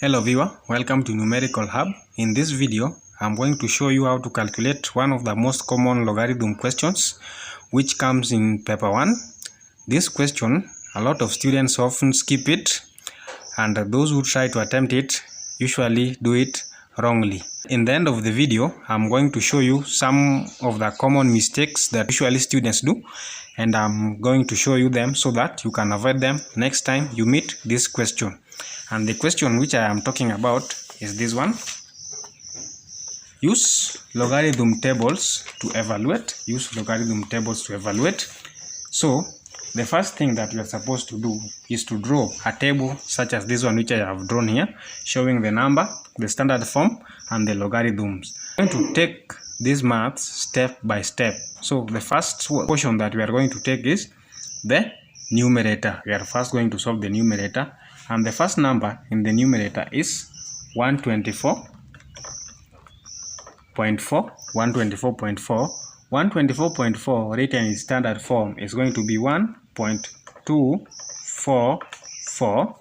Hello viewer, welcome to Numerical Hub. In this video, I'm going to show you how to calculate one of the most common logarithm questions which comes in paper 1. This question, a lot of students often skip it, and those who try to attempt it usually do it wrongly. In the end of the video, I'm going to show you some of the common mistakes that usually students do, and I'm going to show you them so that you can avoid them next time you meet this question. And the question which I am talking about is this one. Use logarithm tables to evaluate. So the first thing that you are supposed to do is to draw a table such as this one which I have drawn here, showing the number, the standard form, and the logarithms. I'm going to take these maths step by step. So the first portion that we are going to take is the numerator. We are first going to solve the numerator, and the first number in the numerator is 124.4. 124.4 written in standard form is going to be 1.244.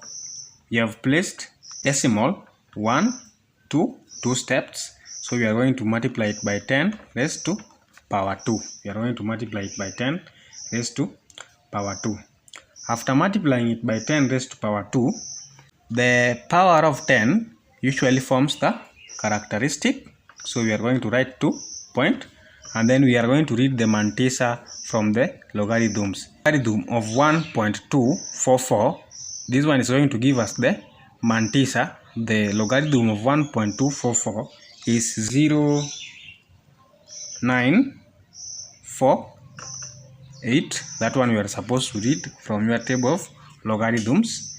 You have placed decimal 1 to 2 steps, so we are going to multiply it by 10 raised to power 2. We are going to multiply it by 10 raised to power 2. After multiplying it by 10 raised to power 2, the power of 10 usually forms the characteristic. So we are going to write 2 point, and then we are going to read the mantissa from the logarithms. Logarithm of 1.244, this one is going to give us the mantissa. The logarithm of 1.244 is 0.948. That one we are supposed to read from your table of logarithms.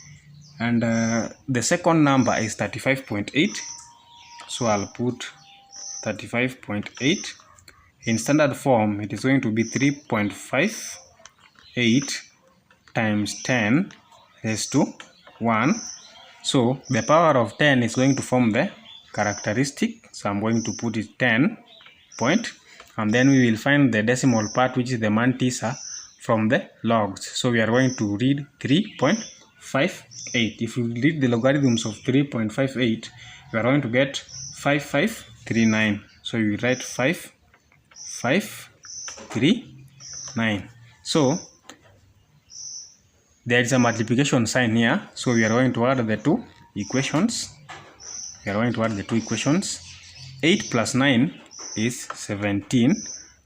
And the second number is 35.8. So I'll put 35.8. In standard form, it is going to be 3.58 times 10 raised to 1. So the power of 10 is going to form the characteristic. So I'm going to put it 10 point. And then we will find the decimal part, which is the mantissa, from the logs. So we are going to read 3.58. If you read the logarithms of 3.58, you are going to get 5539. So you write 5539. So there is a multiplication sign here. So we are going to add the two equations. 8 plus 9 is 17.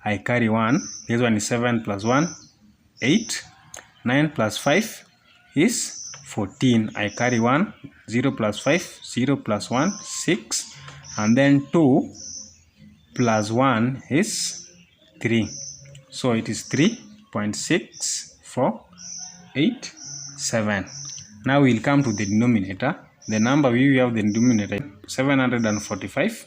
I carry 1. This one is 7 plus 1, 8. 9 plus 5 is 14. I carry 1. 0 plus 5, 0 plus 1, 6. And then 2 plus 1 is 3. So it is 3.6487. Now we'll come to the denominator. The number we have the denominator 745.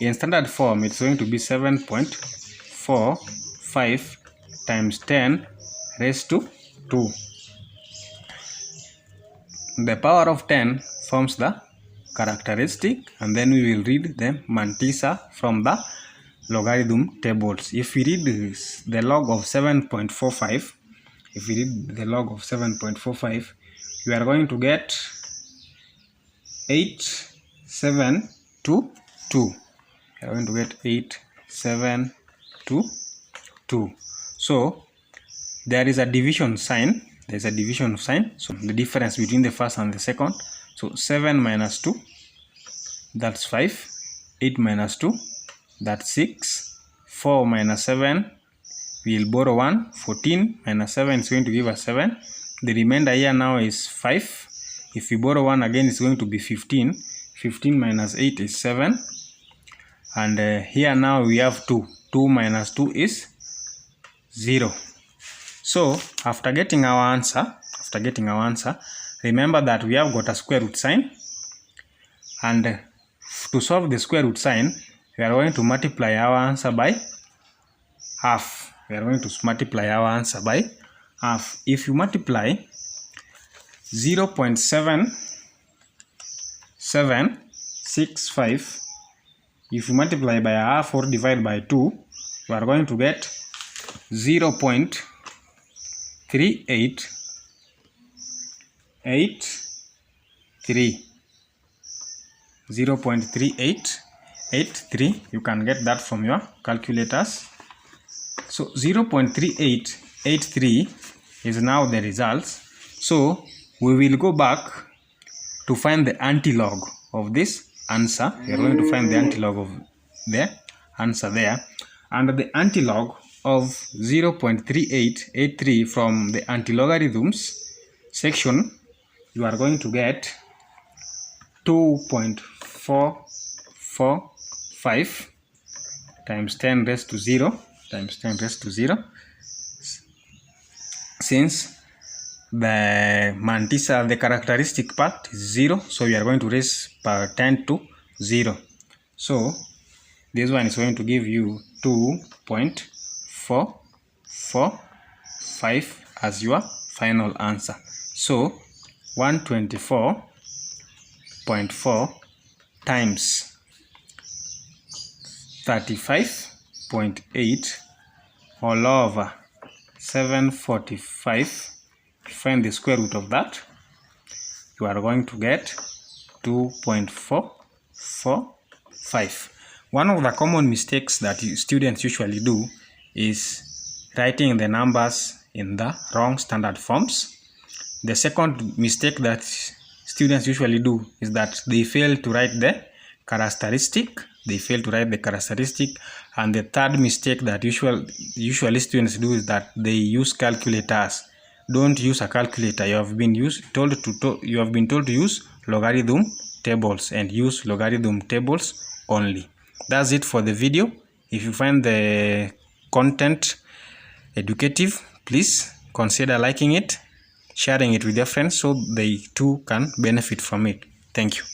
In standard form, it's going to be 7.45 times 10 raised to 2. The power of 10 forms the characteristic, and then we will read the mantissa from the logarithm tables. If we read the log of 7.45, we are going to get 8722. We are going to get 8722. So there is a division sign. So the difference between the first and the second. So 7 minus 2, that's 5. 8 minus 2, that's 6. 4 minus 7, we will borrow 1. 14 minus 7 is going to give us 7. The remainder here now is 5. If we borrow 1 again, it's going to be 15. 15 minus 8 is 7. And here now we have 2. 2 minus 2 is 0. So after getting our answer, remember that we have got a square root sign, and to solve the square root sign, we are going to multiply our answer by half. If you multiply 0.7765, if you multiply by half or divide by 2, we are going to get 0.3883. 0.3883. You can get that from your calculators. So 0.3883 is now the results. So we will go back to find the antilog of this answer. We are going to find the antilog of the answer there. And the antilog of 0.3883 from the antilogarithms section, you are going to get 2.445 times 10 raised to 0 times 10 raised to 0. Since the mantissa, the characteristic part is 0, so we are going to raise power 10 to 0. So this one is going to give you 2.445 as your final answer. So 124.4 times 35.8 all over 745. Find the square root of that. You are going to get 2.445. One of the common mistakes that students usually do is writing the numbers in the wrong standard forms. The second mistake that students usually do is that they fail to write the characteristic. And the third mistake that usually students do is that they use calculators. Don't use a calculator. You have been told to use logarithm tables, and use logarithm tables only. That's it for the video. If you find the content educative, please consider liking it, sharing it with your friends so they too can benefit from it. Thank you.